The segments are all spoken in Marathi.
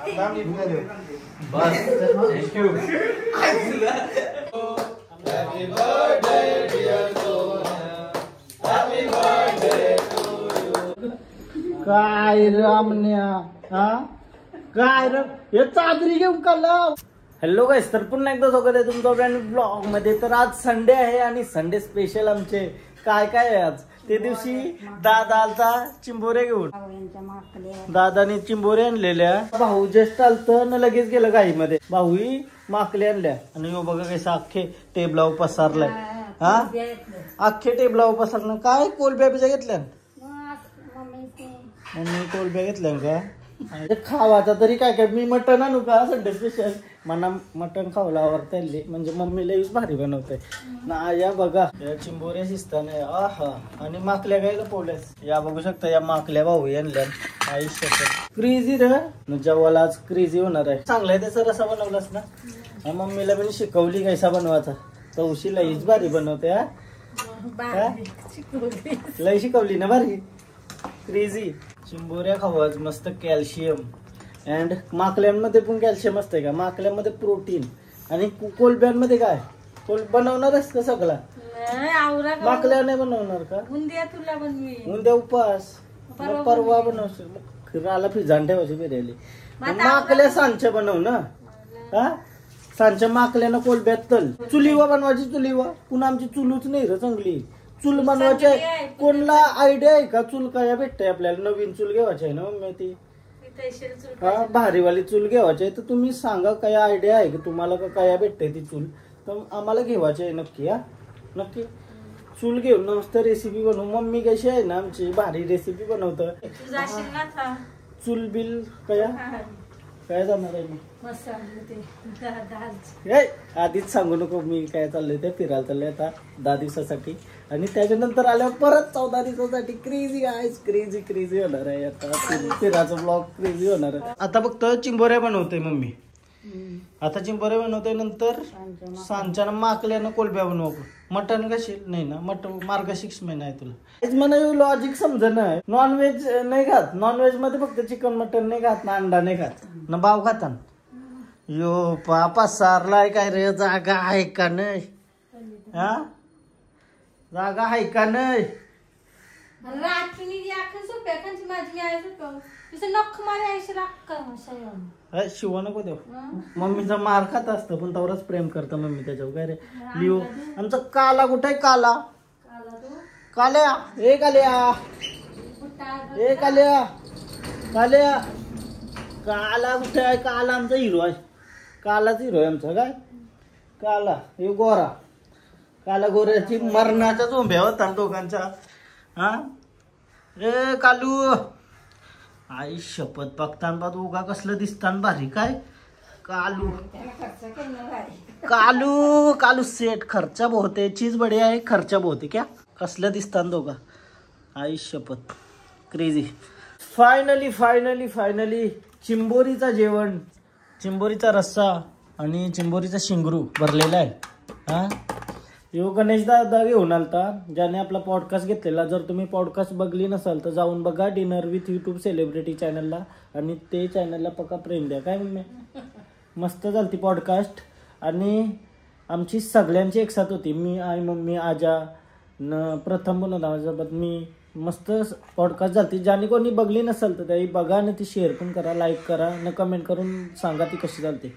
Bus thank you. Happy birthday dear Sonya, happy birthday to you. काय रामण्या हा काय रे हे चादरी घेऊन काला. हॅलो गाईस, तर पुन्हा एकदा स्वागत आहे तुमचं ब्रँड ब्लॉग मध्ये. तर आज संडे आहे आणि संडे स्पेशल आमचे काय काय आहे आज. ते दिवशी दादाचा चिंबोरे घेऊन दादाने चिंबोरे आणलेल्या. भाऊ जस्ट आलतं न लगेच गेलं गाईमध्ये. भाऊही माकले आणल्या आणि हो बघा कसं अख्खे टेबलावर पसारलाय. हा अख्खे टेबलावर पसारलं. काय कोलब्या बिजा घेतल्या मम्मी कोलब्या घेतल्या का खावाचा तरी काय काय. मी मटण आणू का संडे स्पेशल. मला मटण खावला आवडतं म्हणजे मम्मीला यूज भारी बनवते ना. या बघा या चिंबोऱ्या शिस्ताने आहा. आणि माकल्या गायला पोवल्यास या बघू शकता. या माकल्या भाऊ आणल्या आयुष्यात. क्रेझी रे जेव्हा आज क्रेझी होणार आहे. चांगलाय त्याचा रसा बनवलास ना. मम्मीला पण शिकवली कैसा बनवायचा. तवशीला हीच भारी बनवते. हा लय शिकवली ना भारी. क्रेझी चिंबोऱ्या खावाच मस्त. कॅल्शियम अँड माकल्यांमध्ये पण कॅल्शियम असते का. माकल्यांमध्ये प्रोटीन आणि कोलब्यांमध्ये काय बनवणारच का सगळा. माकल्या नाही बनवणार का. उद्या उपास परवा बनवशील. आला फिजान ठेवायची बिर्याणी. माकल्या सांच्या बनव ना. हा सांच्या माकल्यानं कोलब्यात तल. चुलीवा बनवायची. चुलीवा पुन्हा आमची चुलूच नाही र चांगली. चूल बनवायची आहे. कोणला आयडिया आहे का. चूल काय भेटते आपल्याला. नवीन चूल घ्यावायची आहे ना मम्मी ती. हा भारीवाली चूल घ्यावायची आहे. तर तुम्ही सांगा काय आयडिया आहे की तुम्हाला का काय भेटते ती चूल. तर आम्हाला घेवायची आहे नक्की. हा नक्की चूल घेऊन मस्त रेसिपी बनवू. मम्मी कशी आहे ना आमची भारी रेसिपी बनवत. चूल बिल काय जाणार आहे मी आधीच सांगू नको. मी काय चाललंय ते फिरायला चाललंय आता 10 दिवसासाठी. आणि त्याच्यानंतर आल्यावर परत 14 दिवसासाठी. क्रेझी गाईस क्रेझी क्रेझी होणार आहे. आता फिरायचं ब्लॉग क्रेझी होणार आहे. आता फक्त चिंबोऱ्या बनवते मम्मी. आता चिंबोऱ्या बनवते. नंतर सांच्यानं माकल्यानं कोलब्या बनवू. मटन कशी नाही ना. मटन मार्गशीर्ष महिना आहे तुला. मला लॉजिक समजणं आहे. नॉनव्हेज नाही खात. नॉनव्हेज मध्ये फक्त चिकन मटन नाही खात ना. अंडा नाही खात ना. भाव खाता यो पापा सारलाय काय रे. जागा आहे का नाही. हा जागा आहे का नाही. शिवा नको देव. मम्मीचा मार खात असतं पण तवरच प्रेम करतं मम्मी त्याच्यावर. काय रे लिओ आमचा काला कुठे आहे. काला काल्या ए काल्या ए काल्या काल्या काला कुठे आहे. काला आमचा हिरो आहे. कालाच हिरो आहे आमचा. काय काला हे गोरा. काला गोऱ्याची मरणाच्या झोंब्या होता दोघांच्या. हा रे कालू आई शपथ बघतान बा उगा कसलं दिसतान भारी. काय कालू कालू कालू सेट खर्चा बहुत है. चीज बढिया आहे खर्चा बहुत है. क्या कसलं दिसतान दोघा. आई शपथ क्रेझी. फायनली फायनली फायनली चिंबोरीचा जेवण. चिंबोरीचा रस्सा आणि चिंबोरीचा शिंगरू भरलेला आहे. हा यो गणेश दादा घेऊन आलता ज्याने आपला पॉडकास्ट घेतलेला. जर तुम्ही पॉडकास्ट बघली नसाल तर जाऊन बघा. डिनर विथ यूट्यूब सेलिब्रिटी चॅनलला. आणि ते चॅनलला पक्का प्रेम द्या. काय मम्मी मस्त झालती पॉडकास्ट. आणि आमची सगळ्यांची एकसाथ होती. मी आई मम्मी आजा न प्रथम पण होता माझ्यासोबत. मी मस्त पॉडकास्ट झालती. ज्याने कोणी बघली नसेल तर त्याही बघा आणि ती शेअर पण करा लाईक करा न कमेंट करून सांगा ती कशी चालते.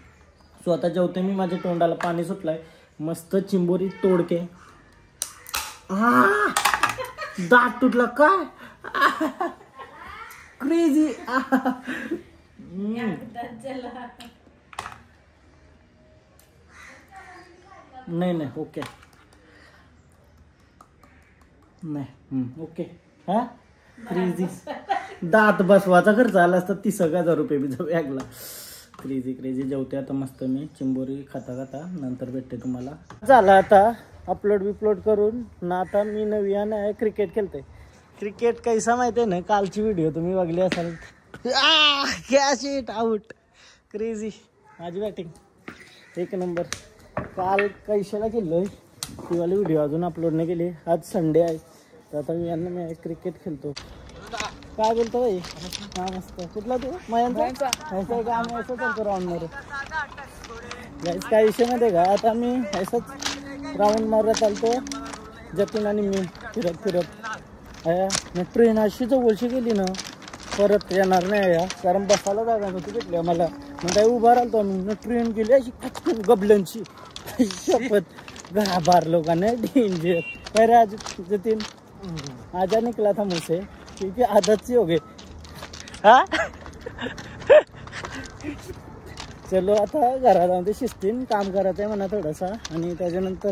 सो आता जेवते मी. माझ्या तोंडाला पाणी सुटलंय. मस्त चिंबोरी तोडके. दात तुटला काय क्रेझी. नाही नाही ओके नाही ओके. हा क्रेझी दात बसवाचा खर्च आला असता 30,000 रुपये बी बॅगला. क्रेझी क्रेझी जेवते आता मस्त मी. चिंबोरी खाता खाता नंतर भेटते तुम्हाला. झाला आता अपलोड बिपलोड करून ना. आता मी नवीन आहे क्रिकेट खेळते. क्रिकेट कैसा माहिती आहे ना. कालची व्हिडिओ तुम्ही बघली असाल. Catch it out. क्रेझी माझी बॅटिंग एक नंबर. काल कैशाला केलं ती वाली व्हिडिओ अजून अपलोड नाही केली. आज संडे आहे तर आता मी क्रिकेट खेळतो. काय बोलतो भाई? हा मस्त. कुठला तू मयांचा? असं आहे का? आम्ही असं चालतो राऊंडमध्ये. गाईस काय विषय मध्ये का आता मी असंच राऊंड मारत चालतो जतीन आणि मी फिरत ट्रेन अशी जवळशी गेली ना परत येणार नाही या कारण बसायला जागा नव्हती भेटली मला. मग काही उभा राहतो आम्ही ट्रेन गेली अशी कचकन गबल्यांची शपथ घाबार लोकांना डेंजर. अरे आज जतीन आजा निकला था मुझसे क्योंकि आदत सी हो गई. हा चलो आता घरात जाऊन ते शिस्तीन काम करायचं आहे म्हणा थोडासा आणि त्याच्यानंतर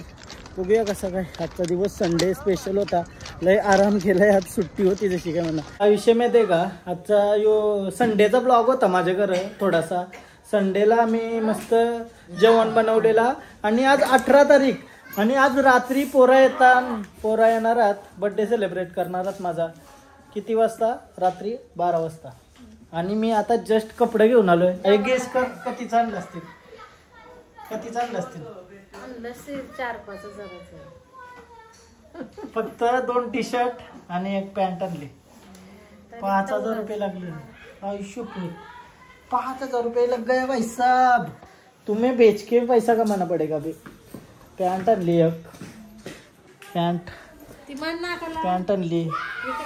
बघूया कसं काय. आजचा दिवस संडे स्पेशल होता. लय आराम केलाय. आज सुट्टी होती जशी काय म्हणा. हा विषय माहिती आहे का आजचा यो संडेचा ब्लॉग होता माझ्या घरी. थोडासा संडेला आम्ही मस्त जेवण बनवलेला आणि आज 18 तारीख आणि आज रात्री पोरा येणार आहेत. बर्थडे सेलिब्रेट करणार आहेत माझा. किती वाजता? रात्री 12 वाजता. आणि मी आता जस्ट कपडे घेऊन आलोय. गेस कर किती चांगले असतील? किती चांगले असतील? 4-5 हजाराचं. फक्त 2 टी शर्ट आणि 1 पॅन्ट आणली. 5000 रुपये लागले. आयुष्य 5000 रुपये लग गया भाई साहब. तुम्हें बेच के पैसा कमाना पड़ेगा भी. पॅन्ट आणली 1 पॅन्ट आणली.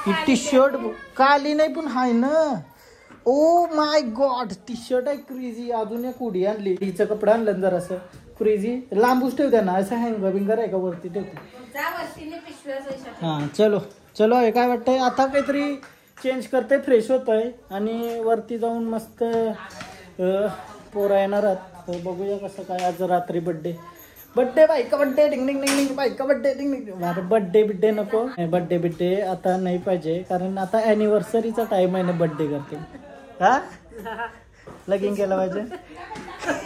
ही टी शर्ट काली नाही पण हाय ना. Oh my God T shirt आहे क्रेझी. अजून एक उडी आणली. हिचं कपडा आणलं जरा असं क्रेझी. लांबूच ठेवते ना असं हँगर आहे का वरती ठेवते. हा चलो हे काय वाटतंय आता काहीतरी चेंज करते फ्रेश होत आहे आणि वरती जाऊन मस्त पोरा येणार आहेत. बघूया कसं काय. आज रात्री बड्डे बाईका बड्डे डिंग डिंग डिंग डिंग बाईका बड्डे डिंग डिंग. बड्डे नको. बड्डे आता नाही पाहिजे कारण आता ॲनिव्हर्सरीचा टाइम आहे ना. बड्डे करते हा लगीन केलं पाहिजे.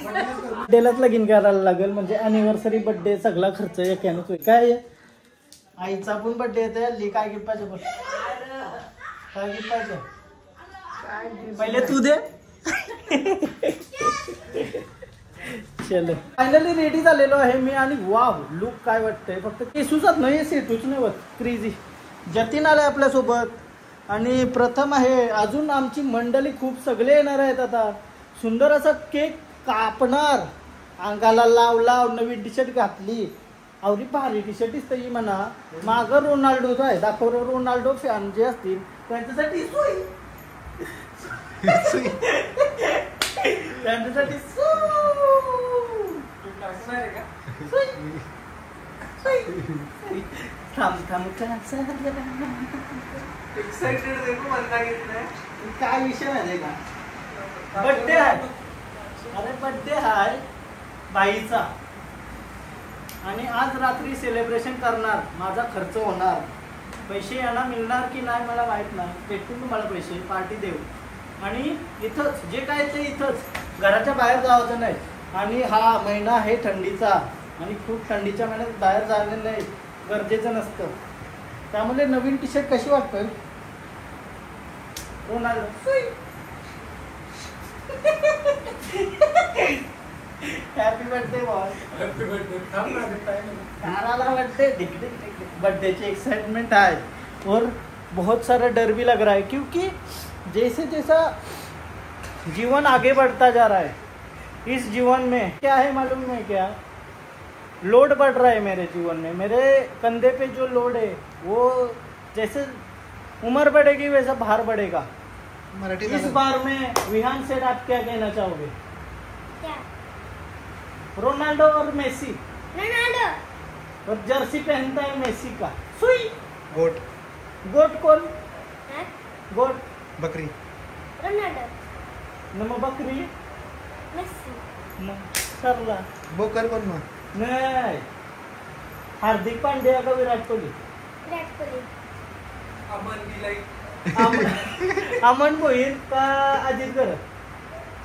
बड्डेलाच लगीन करायला लागेल म्हणजे ॲनिव्हर्सरी बड्डे सगळा खर्च एकानेच होईल. काय आईचा पण बड्डे येते हल्ली. काय गिफ्ट पाहिजे बोल? काय गिफ्ट पाहिजे पहिले तू दे. चलो फायनली रेडी झालेलो आहे मी आणि वाव लुक काय वाटतंय. फक्त केसूच नाही सेटूच नाही होत. क्रेझी. जतीन आलाय आपल्यासोबत आणि प्रथम आहे. अजून आमची मंडळी खूप सगळे येणार आहेत. आता सुंदर असा केक कापणार. अंगाला लाव नवीन टी शर्ट घातली. अवरी भारी टी शर्ट दिसत ही म्हणा. मागं रोनाल्डोच आहे. दाखव रोनाल्डो फॅन जे असतील त्यांच्यासाठी काय विषय माहिती का? बड्डे आहे. अरे बड्डे आहे बाईचा आणि आज रात्री सेलिब्रेशन करणार. माझा खर्च होणार. पैसे यांना मिळणार की नाही मला माहित नाही. भेटून तुम्हाला पैसे पार्टी देऊ आणि इथंच जे काय ते इथंच घराच्या बाहेर जायचं नाही. आणि हा महिना आहे थंडीचा आणि खूप थंडीच्या महिन्यात बाहेर जायला नाही गरजेचं नसतं. त्यामुळे नवीन टी शर्ट कशी वाटतोय Ronaldo. Happy birthday boy. Happy birthday. Birthday की एक्साइटमेंट है और बहुत सारा डर भी लग रहा है क्योंकि जैसे जैसा जीवन आगे बढ़ता जा रहा है इस जीवन में क्या है मालूम है क्या? लोड बढ़ रहा है मेरे जीवन में. मेरे कंधे पे जो लोड है वो जैसे उम्र बढ़ेगी वैसा भार बढ़ेगा. इस बार में विहान सेठ आप क्या कहना चाहोगे? क्या? रोनाल्डो और मेसी. रोनाल्डो और जर्सी पहनता है मेसी का. सुई गोट. गोट कौन? गोट बकरी. रोनाल्डो. नम बकरी मेसी. न सरला बोकर कोण मग? नाही हार्दिक पांड्या का विराट कोहली? विराट कोहली. अमन भोईर का अजित गर?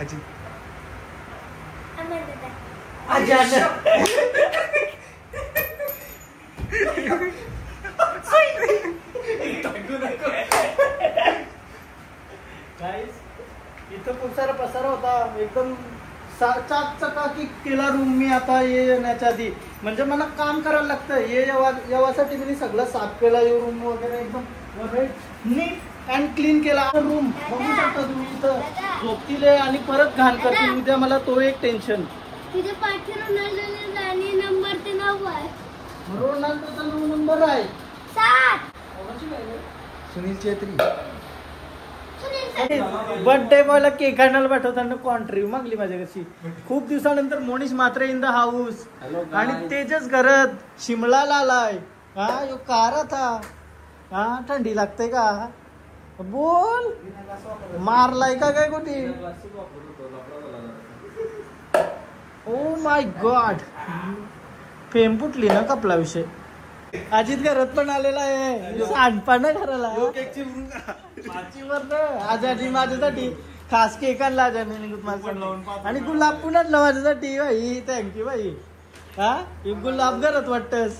अजित. इथं खूप सारा पसारा होता. एकदम चाकचकाकी केला रूम मी आता येण्याच्या आधी. म्हणजे मला काम करायला लागतं. यावासाठी मी सगळं साफ केला. रूम वगैरे एकदम नीट अँड क्लीन केला रूम. बघू शकता तुम्ही इथं झोपतील आणि परत घाण करतील. उद्या मला तो एक टेन्शन. तुझ्या पाठी रोनाल्डोचा आणि नंबर ते 9 आहे. रोनाल्डोचा 9 नंबर आहे. 7. सुनील छेत्री. बर्थडे बॉयला केक आणायला पाठवताना कॉन्ट्री मागली माझ्याकडची. खूप दिवसानंतर मोनिश मात्रे इन द हाऊस आणि तेजच घरात शिमलाला आलाय. हा यो कार था. हा थंडी लागते का बोल. मारलाय का काय कुठे. Oh my God. फेम फुटली ना कपला विषय. अजित घरात पण आलेला आहे. सांडपाना घराला आजानी माझ्यासाठी खास केक आणला आजाने आणि गुलाब पण आणला माझ्यासाठी. भाई थँक्यू भाई. हा गुलाब घरात वाटतस.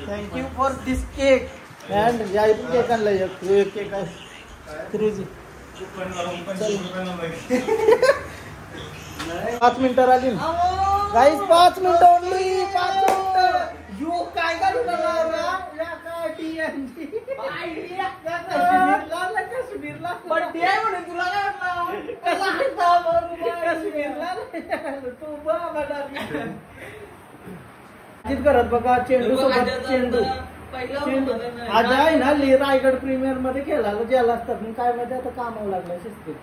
Thank you for this cake. And याई पण केक आणला. केक आहे क्रेझी. 5 मिनिटं आली गाईस. 5 मिनिटं ओनली. 5 मिनिटं. यो काय करू बर्थडे आहे म्हणून तुला काय करत बघा. चेंडू सोबत चेंडू. आज आहे ना रायगड प्रीमियर मध्ये खेळायला ज्याला असतात मग काय मध्ये आता कामावं लागलं शिस्तीत.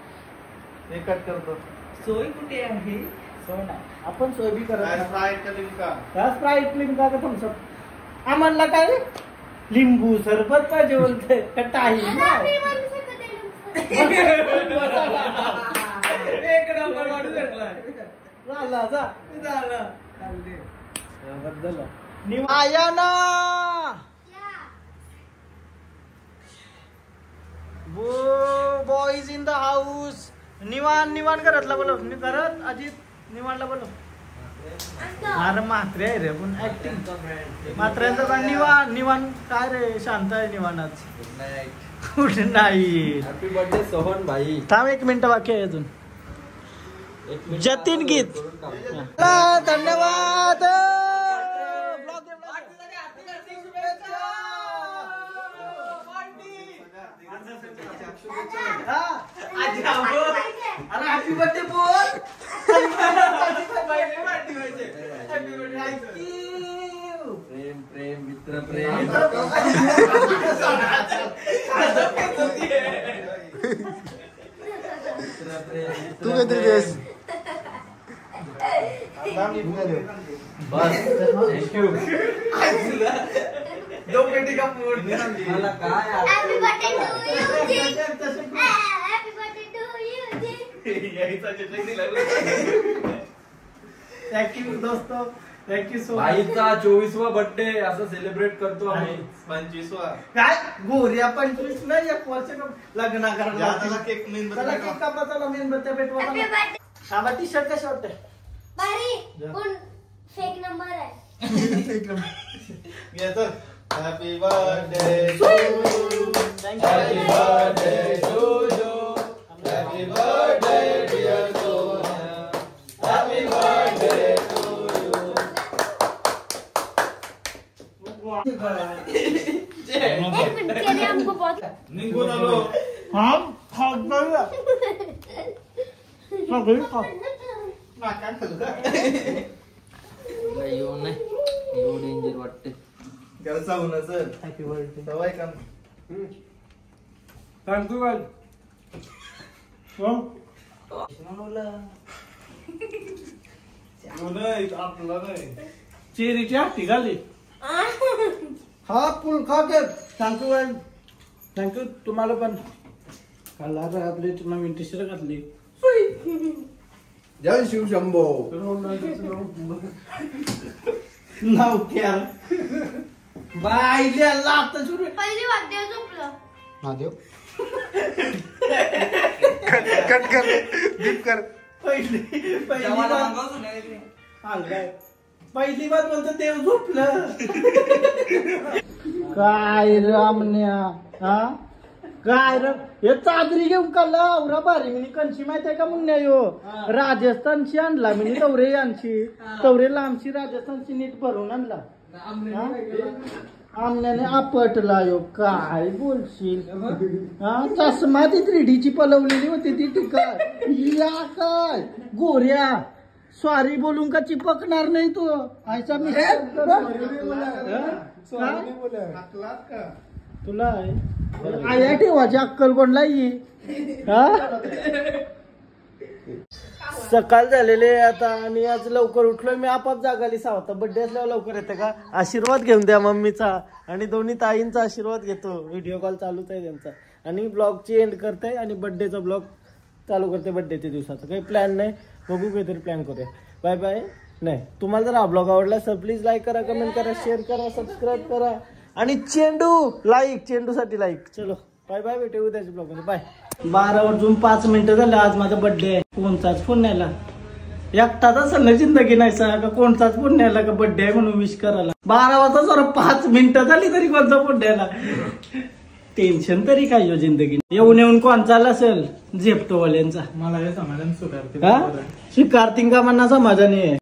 हे कट करतो. सोय कुठे आहे. सोय नाही. आपण सोय बी करत स्प्राईट लिंका का थम्सअप आम्हाला काय लिंबू सरबत पाहिजे बोलते टाई. एक नंबर वाढू घेतलाय. बद्दल आया ना बॉईज इन द हाऊस. निवान निवान घरातला बोलव. घरात अजित निवानला बोलव. अरे म्हात्रे आहे रे पण ऍक्टिंग मात्र्यांचं पण निवान निवान काय रे शांत आहे निवानाच. कुठे नाही. हॅपी बर्थडे सोहन भाई. थांब 1 मिनिट बाकी आहे अजून. जतीन गीत. धन्यवाद. अरे हॅपी बर्थडे बोल. प्रेम प्रेम मित्र प्रेम. तू काहीतरी ड्रेस. बस थँक्यू. 2 मिनिट का मूड मला काय. Happy birthday to you. Happy birthday to you. Thank you दोस्तो. Thank you so much. भाईचा 24वा बर्थडे असं सेलिब्रेट करतो आम्ही. 25वा काय गोऱ्या 25 नाही 1 वर्ष लग्न करायला. केक मेन चला केक कापा. चला मेणबत्त्या पेटवा. Happy birthday. हा टी शर्ट कशा वाटतंय. भारी पण फेक नंबर आहे. Happy birthday to you. Happy birthday to you. Happy birthday dear Sonya. Happy birthday to you. एक मिनट के लिए हमको बहुत निघून आलो. हम खाऊ सगळी खा. येऊ नाही एवढं डेंजर वाटते. घरचा होणं सर हॅपी बर्थडे. सवय का. Thank you guys. आपला नाही. चेरीची हट्टी घाली. हा फुल खा केक. Thank you guys. थँक्यू तुम्हाला पण. काल आपली नवीन टी शर्ट घातली. जय शिव शंभो. नव्हत्या बाईल्या लागतं सुरू. पहिली वाद्य झोपलं. महादेव कट कर दीप कर. पहिली बात बोलतो देव झोपलं. काय रामण्या. हा काय रे हे चादरी घेऊन का लावरा भारी मी कंची माहिती आहे का मुन्या यो. राजस्थानची आणला मी तवरे यांची. तवरे लांबची राजस्थानची नीट भरून आणला. आमल्याने आपटला यो काय बोलशील हा चष्मा ती 3D ची पलवलेली होती ती टिका या काय गोऱ्या सॉरी बोलून का चिपकणार नाही तू आयचा मी तुला आया ठेवायची अक्कल कोणला ही हा सकाळ झालेले आता आणि आज लवकर उठलोय मी आपाप जागाली सावता बर्थडे असल्यावर लवकर येते का आशीर्वाद घेऊन द्या मम्मीचा आणि दोन्ही ताईंचा आशीर्वाद घेतो व्हिडिओ कॉल चालूच आहे त्यांचा आणि ब्लॉगची एंड करते आणि बर्थडेचा ब्लॉग चालू करते बर्थडेच्या दिवसाचा काही प्लॅन नाही बघू काहीतरी प्लॅन करूया बाय बाय नाही तुम्हाला जर हा ब्लॉग आवडला तर प्लीज लाईक करा कमेंट करा शेअर करा सबस्क्राईब करा आणि चेंडूसाठी लाईक चलो बाय बाय भेटू उद्याच्या ब्लॉग मध्ये बाय 12 वाजून 5 मिनिटं झालं आज माझा बर्थडे आहे कोणताच फोन न्यायला एकटाच असेल ना जिंदगी नाही का कोणताच फोन न्यायला का बर्थडे आहे म्हणून विश करायला 12 वाजता जरा 5 मिनिटं झाली तरी कोणता फोन न्यायला टेन्शन तरी काय हो जिंदगी येऊन कोणचा असेल झेपतो वाल्यांचा मला हे समाधान स्वीकारते स्वीकारतील का म्हणा समाधानी आहे